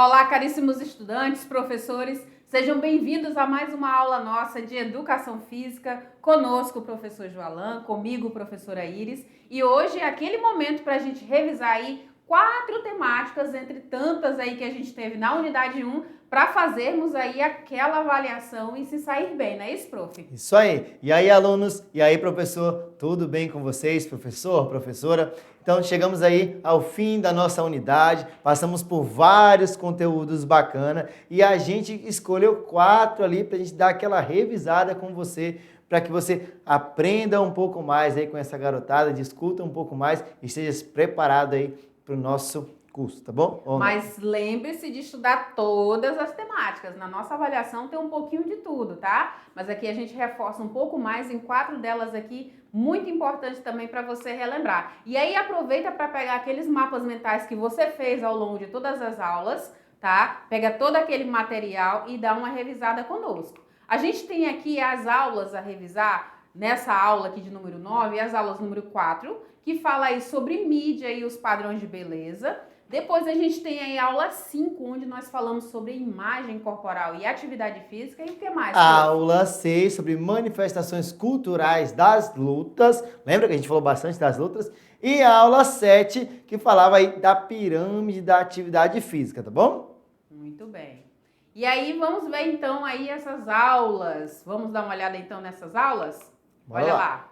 Olá, caríssimos estudantes, professores, sejam bem-vindos a mais uma aula nossa de Educação Física, conosco o professor Joalan, comigo professora Iris, e hoje é aquele momento para a gente revisar aí 4 temáticas, entre tantas aí que a gente teve na unidade 1, para fazermos aí aquela avaliação e se sair bem, não é isso, prof? Isso aí. E aí, alunos? E aí, professor? Tudo bem com vocês, professor, professora? Então, chegamos aí ao fim da nossa unidade, passamos por vários conteúdos bacanas e a gente escolheu 4 ali para a gente dar aquela revisada com você, para que você aprenda um pouco mais aí com essa garotada, discuta um pouco mais e esteja preparado aí para o nosso curso, tá bom? Mas lembre-se de estudar todas as temáticas. Na nossa avaliação tem um pouquinho de tudo, tá? Mas aqui a gente reforça um pouco mais em 4 delas aqui, muito importante também para você relembrar. E aí aproveita para pegar aqueles mapas mentais que você fez ao longo de todas as aulas, tá? Pega todo aquele material e dá uma revisada conosco. A gente tem aqui as aulas a revisar, nessa aula aqui de número 9, e as aulas número 4, que fala aí sobre mídia e os padrões de beleza. Depois a gente tem aí a aula 5, onde nós falamos sobre imagem corporal e atividade física. E o que mais? Aula 6 sobre manifestações culturais das lutas. Lembra que a gente falou bastante das lutas? E a aula 7, que falava aí da pirâmide da atividade física, tá bom? Muito bem. E aí vamos ver então aí essas aulas. Vamos dar uma olhada então nessas aulas? Bora Olha lá. lá.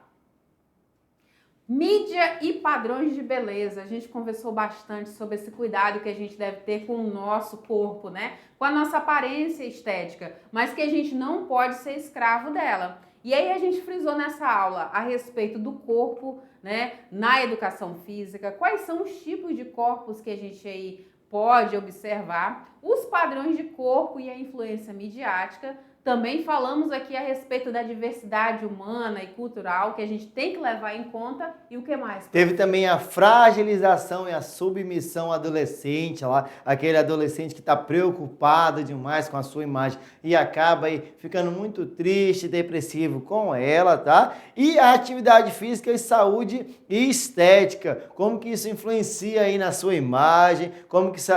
Mídia e padrões de beleza. A gente conversou bastante sobre esse cuidado que a gente deve ter com o nosso corpo, né? Com a nossa aparência estética, mas que a gente não pode ser escravo dela. E aí a gente frisou nessa aula a respeito do corpo, né? Na educação física, quais são os tipos de corpos que a gente aí pode observar, os padrões de corpo e a influência midiática. Também falamos aqui a respeito da diversidade humana e cultural que a gente tem que levar em conta. E o que mais? Teve também a fragilização e a submissão adolescente, lá, aquele adolescente que está preocupado demais com a sua imagem e acaba aí ficando muito triste, depressivo com ela, tá? E a atividade física e saúde e estética, como que isso influencia aí na sua imagem, como que isso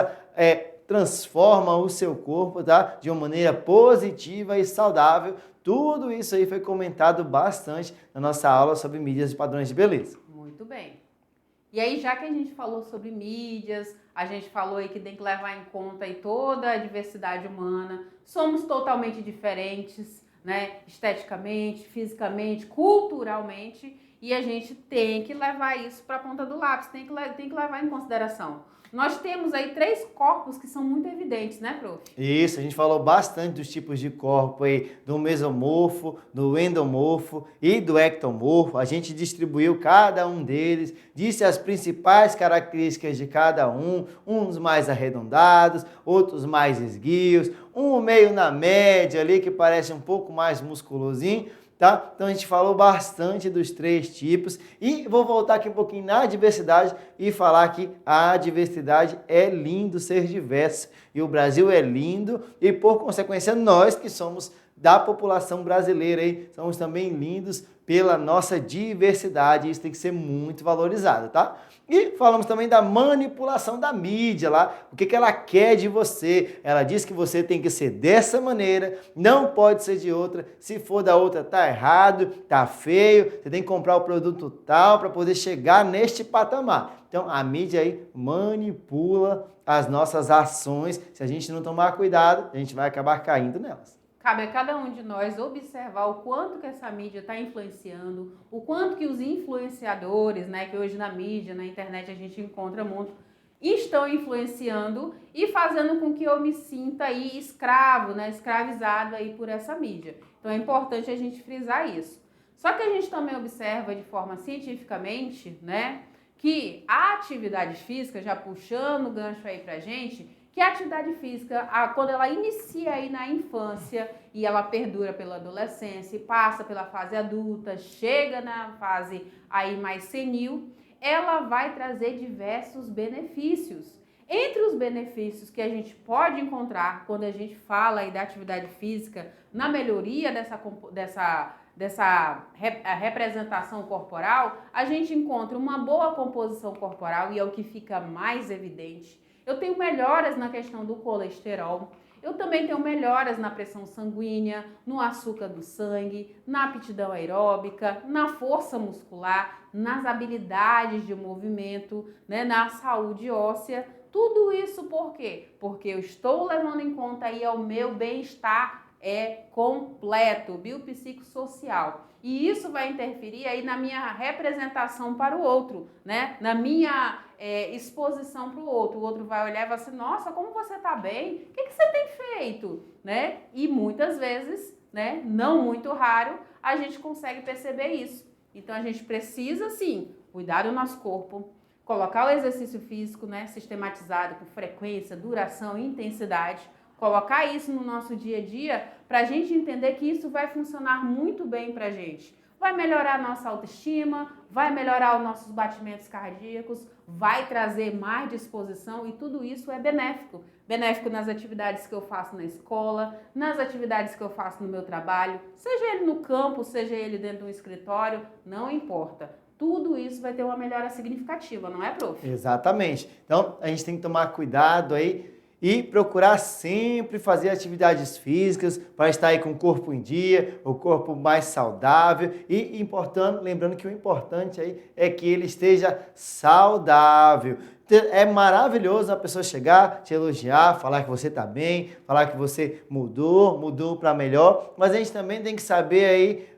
transforma o seu corpo, tá? De uma maneira positiva e saudável. Tudo isso aí foi comentado bastante na nossa aula sobre mídias e padrões de beleza. Muito bem. E aí, já que a gente falou sobre mídias, a gente falou aí que tem que levar em conta aí toda a diversidade humana, somos totalmente diferentes, né? Esteticamente, fisicamente, culturalmente, e a gente tem que levar isso para a ponta do lápis, tem que levar em consideração. Nós temos aí 3 corpos que são muito evidentes, né, prof? Isso, a gente falou bastante dos tipos de corpo aí, do mesomorfo, do endomorfo e do ectomorfo. A gente distribuiu cada um deles, disse as principais características de cada um, uns mais arredondados, outros mais esguios, um meio na média ali que parece um pouco mais musculosinho. Tá? Então a gente falou bastante dos 3 tipos e vou voltar aqui um pouquinho na diversidade e falar que a diversidade é lindo ser diverso e o Brasil é lindo e por consequência nós que somos da população brasileira aí, somos também lindos pela nossa diversidade, isso tem que ser muito valorizado, tá? E falamos também da manipulação da mídia lá, o que ela quer de você. Ela diz que você tem que ser dessa maneira, não pode ser de outra. Se for da outra, tá errado, tá feio. Você tem que comprar o produto tal para poder chegar neste patamar. Então a mídia aí manipula as nossas ações. Se a gente não tomar cuidado, a gente vai acabar caindo nelas. Cabe a cada um de nós observar o quanto que essa mídia está influenciando, o quanto que os influenciadores, né, que hoje na mídia, na internet a gente encontra muito, estão influenciando e fazendo com que eu me sinta aí escravo, né, escravizado aí por essa mídia. Então é importante a gente frisar isso. Só que a gente também observa de forma cientificamente, né, que a atividade física, já puxando o gancho aí pra gente, que a atividade física, quando ela inicia aí na infância e ela perdura pela adolescência, passa pela fase adulta, chega na fase aí mais senil, ela vai trazer diversos benefícios. Entre os benefícios que a gente pode encontrar quando a gente fala aí da atividade física, na melhoria dessa representação corporal, a gente encontra uma boa composição corporal e é o que fica mais evidente. Eu tenho melhoras na questão do colesterol. Eu também tenho melhoras na pressão sanguínea, no açúcar do sangue, na aptidão aeróbica, na força muscular, nas habilidades de movimento, né, na saúde óssea. Tudo isso por quê? Porque eu estou levando em conta aí o meu bem-estar completo, biopsicossocial. E isso vai interferir aí na minha representação para o outro, né? Na minha exposição para o outro. O outro vai olhar e vai assim, nossa, como você está bem? O que você tem feito? Né? E muitas vezes, né, não muito raro, a gente consegue perceber isso. Então a gente precisa, sim, cuidar do nosso corpo, colocar o exercício físico, né, sistematizado, com frequência, duração e intensidade, colocar isso no nosso dia a dia para a gente entender que isso vai funcionar muito bem para a gente. Vai melhorar a nossa autoestima, vai melhorar os nossos batimentos cardíacos, vai trazer mais disposição e tudo isso é benéfico. Benéfico nas atividades que eu faço na escola, nas atividades que eu faço no meu trabalho, seja ele no campo, seja ele dentro do escritório, não importa. Tudo isso vai ter uma melhora significativa, não é, prof? Exatamente. Então, a gente tem que tomar cuidado aí e procurar sempre fazer atividades físicas para estar aí com o corpo em dia, o corpo mais saudável e lembrando que o importante aí é que ele esteja saudável. É maravilhoso a pessoa chegar, te elogiar, falar que você está bem, falar que você mudou para melhor, mas a gente também tem que saber aí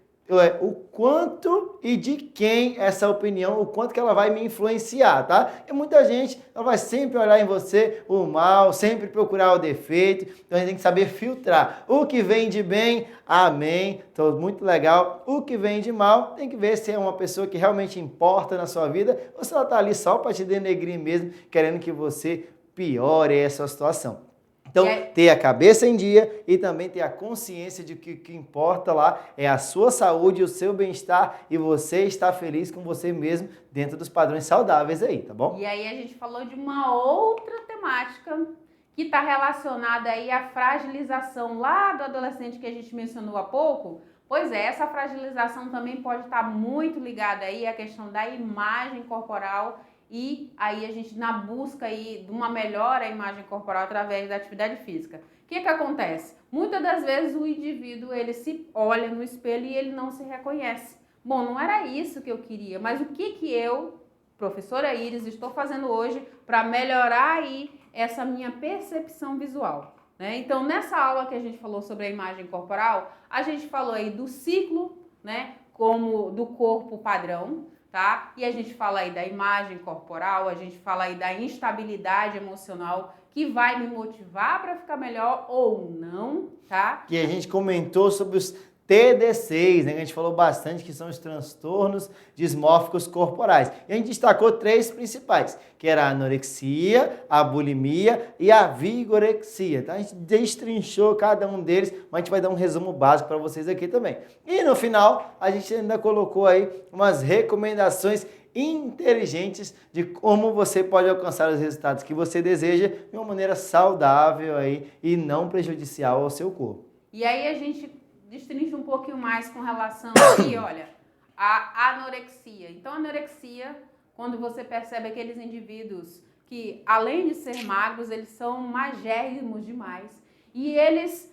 o quanto e de quem essa opinião, o quanto que ela vai me influenciar, tá? E muita gente ela vai sempre olhar em você o mal, sempre procurar o defeito, então a gente tem que saber filtrar. O que vem de bem, amém, então muito legal. O que vem de mal, tem que ver se é uma pessoa que realmente importa na sua vida ou se ela tá ali só para te denegrir mesmo, querendo que você piore essa situação. Então, ter a cabeça em dia e também ter a consciência de que o que importa lá é a sua saúde, o seu bem-estar e você estar feliz com você mesmo dentro dos padrões saudáveis aí, tá bom? E aí a gente falou de uma outra temática que está relacionada aí à fragilização lá do adolescente que a gente mencionou há pouco. Pois é, essa fragilização também pode estar muito ligada aí à questão da imagem corporal e aí a gente na busca aí de uma melhora da imagem corporal através da atividade física. O que acontece? Muitas das vezes o indivíduo ele se olha no espelho e ele não se reconhece. Bom, não era isso que eu queria, mas o que eu, professora Iris, estou fazendo hoje para melhorar aí essa minha percepção visual? Né? Então, nessa aula que a gente falou sobre a imagem corporal, a gente falou aí do ciclo, né, como do corpo padrão, tá? E a gente fala aí da imagem corporal, a gente fala aí da instabilidade emocional que vai me motivar para ficar melhor ou não, tá? Que a gente comentou sobre os TDCs, né? A gente falou bastante que são os transtornos dismórficos corporais. E a gente destacou 3 principais, que era a anorexia, a bulimia e a vigorexia. Tá? A gente destrinchou cada um deles, mas a gente vai dar um resumo básico para vocês aqui também. E no final, a gente ainda colocou aí umas recomendações inteligentes de como você pode alcançar os resultados que você deseja de uma maneira saudável aí e não prejudicial ao seu corpo. E aí a gente destrincha um pouquinho mais com relação aqui, olha, a anorexia. Então, a anorexia, quando você percebe aqueles indivíduos que, além de ser magros, eles são magérrimos demais e eles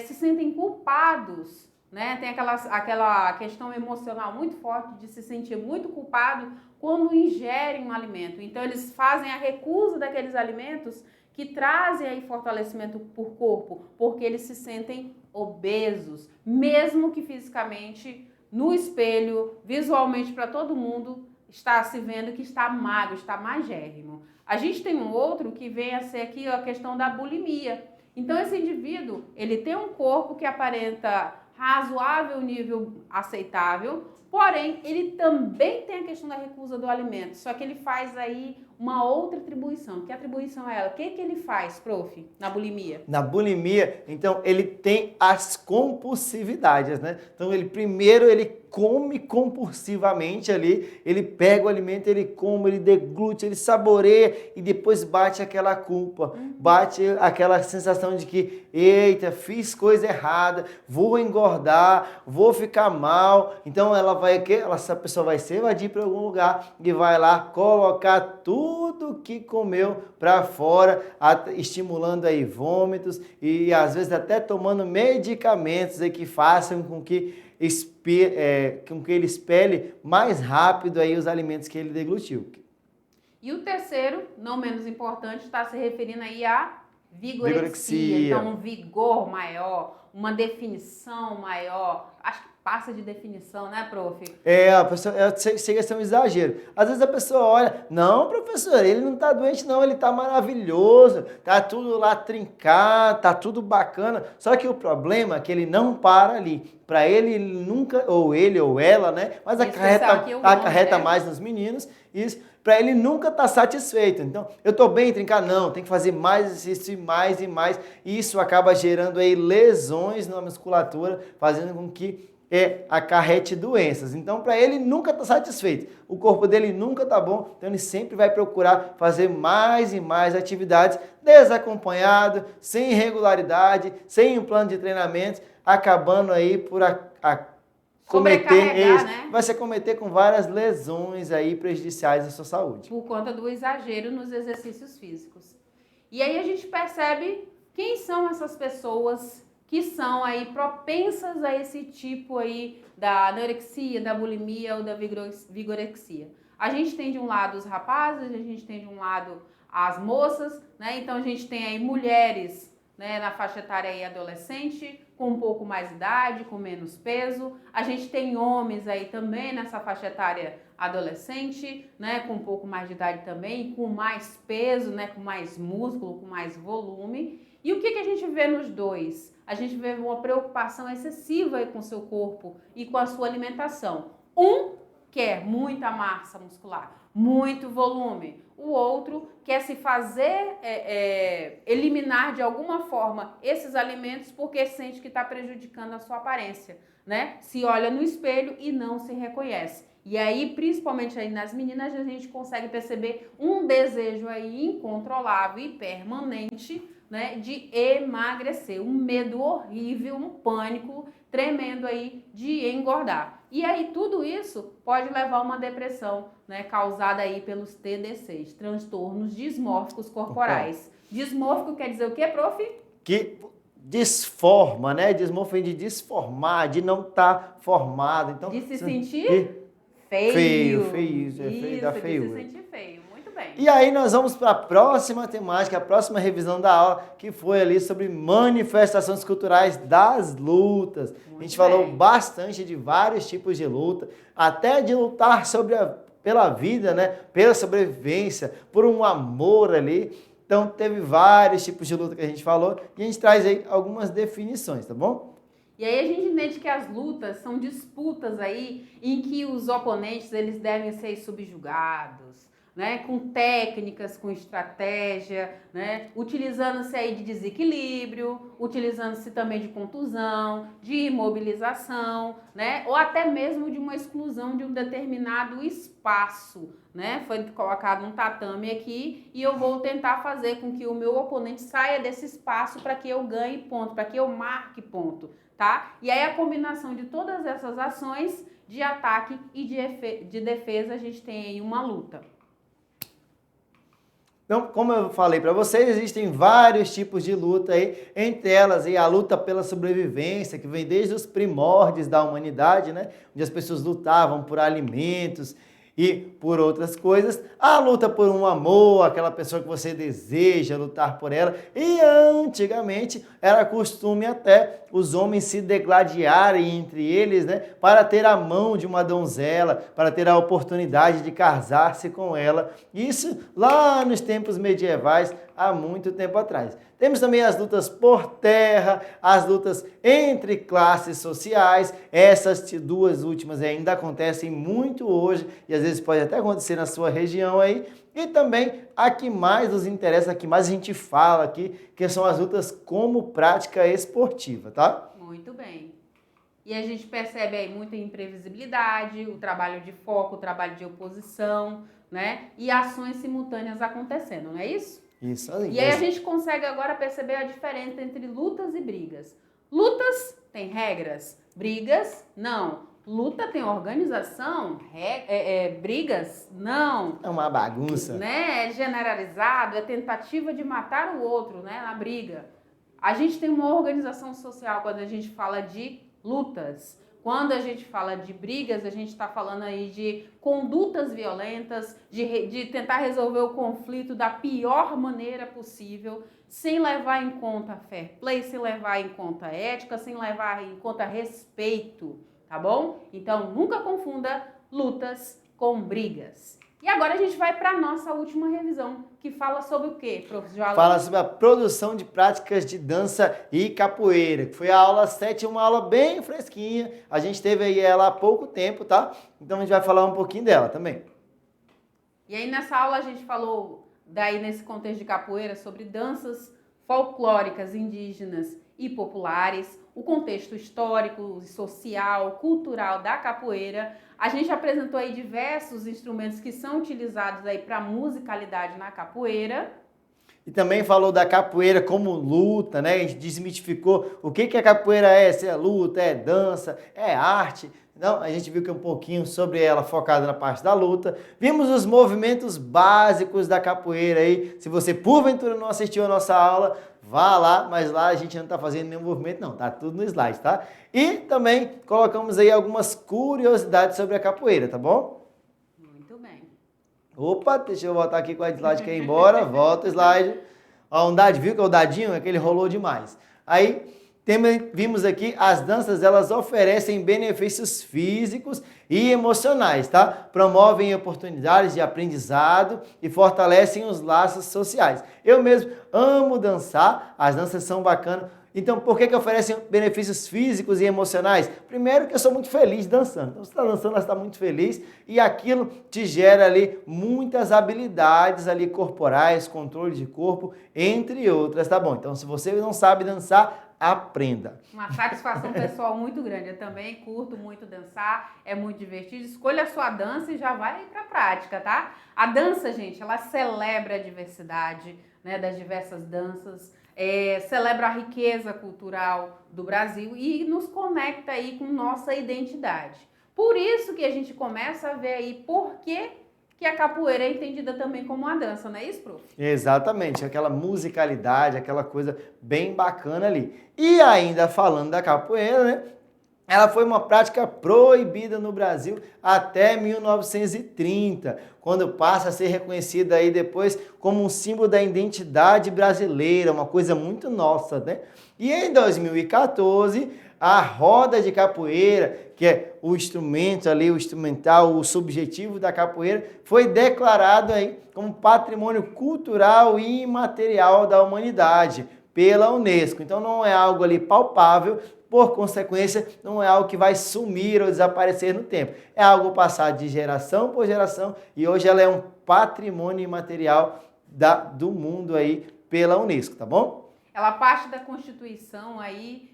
se sentem culpados, né? Tem aquela questão emocional muito forte de se sentir muito culpado quando ingerem um alimento. Então, eles fazem a recusa daqueles alimentos que trazem aí fortalecimento por corpo, porque eles se sentem obesos, mesmo que fisicamente, no espelho, visualmente para todo mundo, está se vendo que está magro, está magérrimo. A gente tem um outro que vem a ser aqui a questão da bulimia. Então esse indivíduo, ele tem um corpo que aparenta razoável nível aceitável, porém ele também tem a questão da recusa do alimento, só que ele faz aí uma outra atribuição. Que atribuição é ela? O que ele faz, prof, na bulimia? Na bulimia, então, ele tem as compulsividades, né? Então, ele come compulsivamente ali, ele pega o alimento, ele come, ele deglute, ele saboreia e depois bate aquela culpa, bate aquela sensação de que, eita, fiz coisa errada, vou engordar, vou ficar mal. Então, ela vai o quê? Essa pessoa vai se evadir para algum lugar e vai lá colocar tudo que comeu para fora, estimulando aí vômitos e às vezes até tomando medicamentos aí que façam com que ele expele mais rápido aí os alimentos que ele deglutiu. E o terceiro, não menos importante, está se referindo aí à vigorexia. Vigorexia. Então, um vigor maior, uma definição maior. Acho que passa de definição, né, prof? A pessoa chega a ser um exagero. Às vezes a pessoa olha, não, professor, ele não está doente não, ele está maravilhoso, tá tudo lá trincado, tá tudo bacana. Só que o problema é que ele não para ali. Para ele nunca, ou ele ou ela, né? Mas acarreta mais nos meninos, isso. Para ele nunca estar satisfeito. Então, eu estou bem trincar? Não, tem que fazer mais exercício e mais e mais. E isso acaba gerando aí lesões na musculatura, fazendo com que acarrete doenças. Então, para ele nunca está satisfeito. O corpo dele nunca está bom, então ele sempre vai procurar fazer mais e mais atividades desacompanhado, sem regularidade, sem um plano de treinamento, acabando aí por vai se cometer com várias lesões aí prejudiciais à sua saúde. Por conta do exagero nos exercícios físicos. E aí a gente percebe quem são essas pessoas que são aí propensas a esse tipo aí da anorexia, da bulimia ou da vigorexia. A gente tem de um lado os rapazes, a gente tem de um lado as moças, né? Então a gente tem aí mulheres, né, na faixa etária aí adolescente, com um pouco mais de idade, com menos peso. A gente tem homens aí também nessa faixa etária adolescente, né, com um pouco mais de idade também, com mais peso, né, com mais músculo, com mais volume. E o que a gente vê nos dois? A gente vê uma preocupação excessiva aí com o seu corpo e com a sua alimentação. Um quer muita massa muscular, muito volume. O outro quer se fazer eliminar de alguma forma esses alimentos porque sente que está prejudicando a sua aparência, né? Se olha no espelho e não se reconhece. E aí, principalmente aí nas meninas, a gente consegue perceber um desejo aí incontrolável e permanente, né, de emagrecer, um medo horrível, um pânico tremendo aí de engordar. E aí tudo isso pode levar a uma depressão, né, causada aí pelos TDCs, transtornos dismórficos corporais. Dismórfico quer dizer o quê, prof? Que desforma, né? Dismorfia de desformar, de não estar formado. Então, de se sentir feio. Feio da feiura. De se sentir feio. Bem. E aí nós vamos para a próxima temática, a próxima revisão da aula, que foi ali sobre manifestações culturais das lutas. A gente falou bastante de vários tipos de luta, até de lutar pela vida, né? Pela sobrevivência, por um amor ali. Então teve vários tipos de luta que a gente falou e a gente traz aí algumas definições, tá bom? E aí a gente entende que as lutas são disputas aí em que os oponentes eles devem ser subjugados, né, com técnicas, com estratégia, né, utilizando-se aí de desequilíbrio, utilizando-se também de contusão, de imobilização, né, ou até mesmo de uma exclusão de um determinado espaço, né, foi colocado um tatame aqui e eu vou tentar fazer com que o meu oponente saia desse espaço para que eu ganhe ponto, para que eu marque ponto, tá? E aí a combinação de todas essas ações de ataque e de defesa, a gente tem aí uma luta. Então, como eu falei para vocês, existem vários tipos de luta aí, entre elas aí, a luta pela sobrevivência, que vem desde os primórdios da humanidade, né? Onde as pessoas lutavam por alimentos e por outras coisas. A luta por um amor, aquela pessoa que você deseja lutar por ela. E antigamente era costume até os homens se degladiarem entre eles, né, para ter a mão de uma donzela, para ter a oportunidade de casar-se com ela. Isso lá nos tempos medievais, há muito tempo atrás. Temos também as lutas por terra, as lutas entre classes sociais. Essas duas últimas ainda acontecem muito hoje e às vezes pode até acontecer na sua região aí. E também a que mais nos interessa, a que mais a gente fala aqui, que são as lutas como prática esportiva, tá? Muito bem. E a gente percebe aí muita imprevisibilidade, o trabalho de foco, o trabalho de oposição, né? E ações simultâneas acontecendo, não é isso? Isso aí. E aí a gente consegue agora perceber a diferença entre lutas e brigas. Lutas tem regras, brigas não. Luta tem organização, brigas, não. É uma bagunça. Né? É generalizado, é tentativa de matar o outro, né? Na briga. A gente tem uma organização social quando a gente fala de lutas. Quando a gente fala de brigas, a gente está falando aí de condutas violentas, de tentar resolver o conflito da pior maneira possível, sem levar em conta fair play, sem levar em conta ética, sem levar em conta respeito, tá bom? Então, nunca confunda lutas com brigas. E agora a gente vai para a nossa última revisão, que fala sobre o quê, professor? Fala sobre a produção de práticas de dança e capoeira, que foi a aula 7, uma aula bem fresquinha. A gente teve aí ela há pouco tempo, tá? Então a gente vai falar um pouquinho dela também. E aí nessa aula a gente falou, daí nesse contexto de capoeira, sobre danças folclóricas indígenas e populares, o contexto histórico, social, cultural da capoeira. A gente apresentou aí diversos instrumentos que são utilizados aí para musicalidade na capoeira. E também falou da capoeira como luta, né? A gente desmitificou o que a capoeira é, se é luta, é dança, é arte. Então, a gente viu que um pouquinho sobre ela focada na parte da luta. Vimos os movimentos básicos da capoeira aí. Se você porventura não assistiu a nossa aula, vá lá, mas lá a gente não está fazendo nenhum movimento não, tá tudo no slide, tá? E também colocamos aí algumas curiosidades sobre a capoeira, tá bom? Muito bem. Opa, deixa eu voltar aqui com a slide que é embora, volta o slide. Ó, um dado, viu que é o dadinho? É que ele rolou demais. Aí, vimos aqui, as danças, elas oferecem benefícios físicos e emocionais, tá? Promovem oportunidades de aprendizado e fortalecem os laços sociais. Eu mesmo amo dançar, as danças são bacanas. Então, por que oferecem benefícios físicos e emocionais? Primeiro que eu sou muito feliz dançando. Então, você está dançando, você está muito feliz e aquilo te gera ali muitas habilidades ali corporais, controle de corpo, entre outras, tá bom? Então, se você não sabe dançar, aprenda. Uma satisfação pessoal muito grande. Eu também curto muito dançar, é muito divertido. Escolha a sua dança e já vai para a prática, tá? A dança, gente, ela celebra a diversidade, né, das diversas danças. Celebra a riqueza cultural do Brasil e nos conecta aí com nossa identidade. Por isso que a gente começa a ver aí por que a capoeira é entendida também como uma dança, não é isso, prof? Exatamente, aquela musicalidade, aquela coisa bem bacana ali. E ainda falando da capoeira, né? Ela foi uma prática proibida no Brasil até 1930, quando passa a ser reconhecida aí depois como um símbolo da identidade brasileira, uma coisa muito nossa, né? E em 2014, a roda de capoeira, que é o instrumento ali, o instrumental, o subjetivo da capoeira, foi declarado aí como patrimônio cultural e imaterial da humanidade pela Unesco. Então não é algo ali palpável, por consequência, não é algo que vai sumir ou desaparecer no tempo. É algo passado de geração por geração e hoje ela é um patrimônio imaterial do mundo aí pela Unesco, tá bom? Ela parte da Constituição aí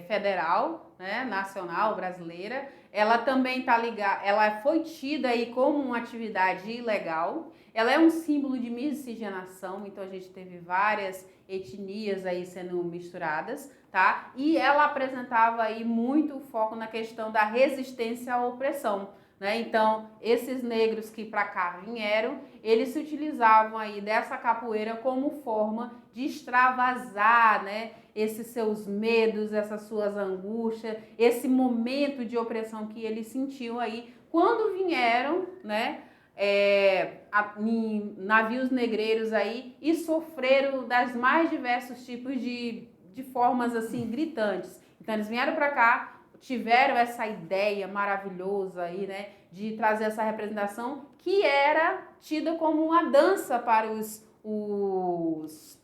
federal, né, nacional, brasileira. Ela também tá ligada, ela foi tida aí como uma atividade ilegal. Ela é um símbolo de miscigenação, então a gente teve várias etnias aí sendo misturadas, tá? E ela apresentava aí muito foco na questão da resistência à opressão, né? Então, esses negros que para cá vieram, eles se utilizavam aí dessa capoeira como forma de extravasar, né, esses seus medos, essas suas angústias, esse momento de opressão que eles sentiam aí quando vieram, né, navios negreiros aí e sofreram das mais diversos tipos de formas assim gritantes. Então eles vieram para cá, tiveram essa ideia maravilhosa aí, né, de trazer essa representação que era tida como uma dança para os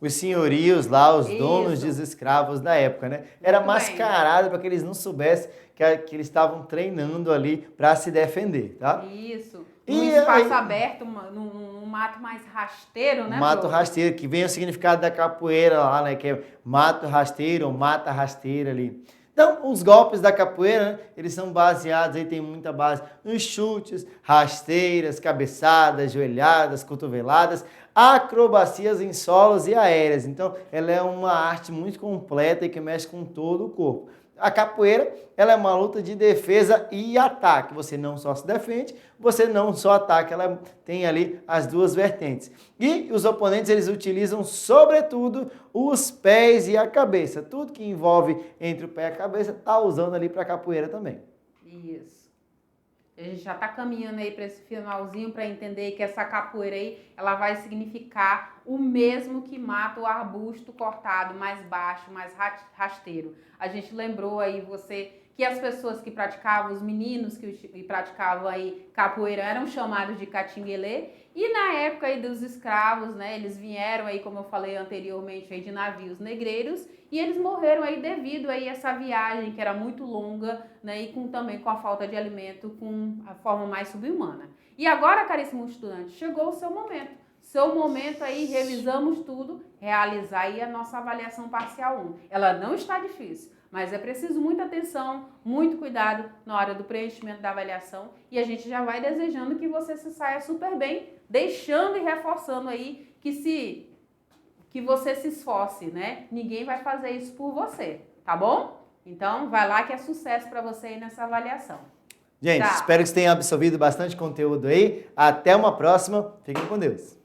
senhorios lá, os Isso. donos dos escravos da época, né? Era Muito mascarado para que eles não soubessem que eles estavam treinando ali para se defender, tá? Isso. E Num espaço aí, aberto, num mato mais rasteiro, né, mato prof? rasteiro, que vem o significado da capoeira lá, né? Que é mato rasteiro ou mata rasteira ali. Então, os golpes da capoeira, né, eles são baseados, aí tem muita base nos chutes, rasteiras, cabeçadas, joelhadas, cotoveladas, acrobacias em solos e aéreas. Então, ela é uma arte muito completa e que mexe com todo o corpo. A capoeira, ela é uma luta de defesa e ataque. Você não só se defende, você não só ataca, ela tem ali as duas vertentes. E os oponentes, eles utilizam, sobretudo, os pés e a cabeça. Tudo que envolve entre o pé e a cabeça, está usando ali para a capoeira também. Isso. A gente já está caminhando aí para esse finalzinho para entender que essa capoeira aí, ela vai significar o mesmo que mata o arbusto cortado mais baixo, mais rasteiro. A gente lembrou aí você que as pessoas que praticavam, os meninos que praticavam aí capoeira eram chamados de catinguelê, e na época aí dos escravos, né, eles vieram aí, como eu falei anteriormente, aí de navios negreiros, e eles morreram aí devido aí a essa viagem que era muito longa, né, e também com a falta de alimento, com a forma mais subhumana. E agora, caríssimo estudante, chegou o seu momento. Seu momento aí, revisamos tudo, realizar aí a nossa avaliação parcial 1. Ela não está difícil, mas é preciso muita atenção, muito cuidado na hora do preenchimento da avaliação, e a gente já vai desejando que você se saia super bem, deixando e reforçando aí que você se esforce, né? Ninguém vai fazer isso por você, tá bom? Então, vai lá que é sucesso para você aí nessa avaliação. Gente, espero que vocês tenham absorvido bastante conteúdo aí. Até uma próxima. Fiquem com Deus.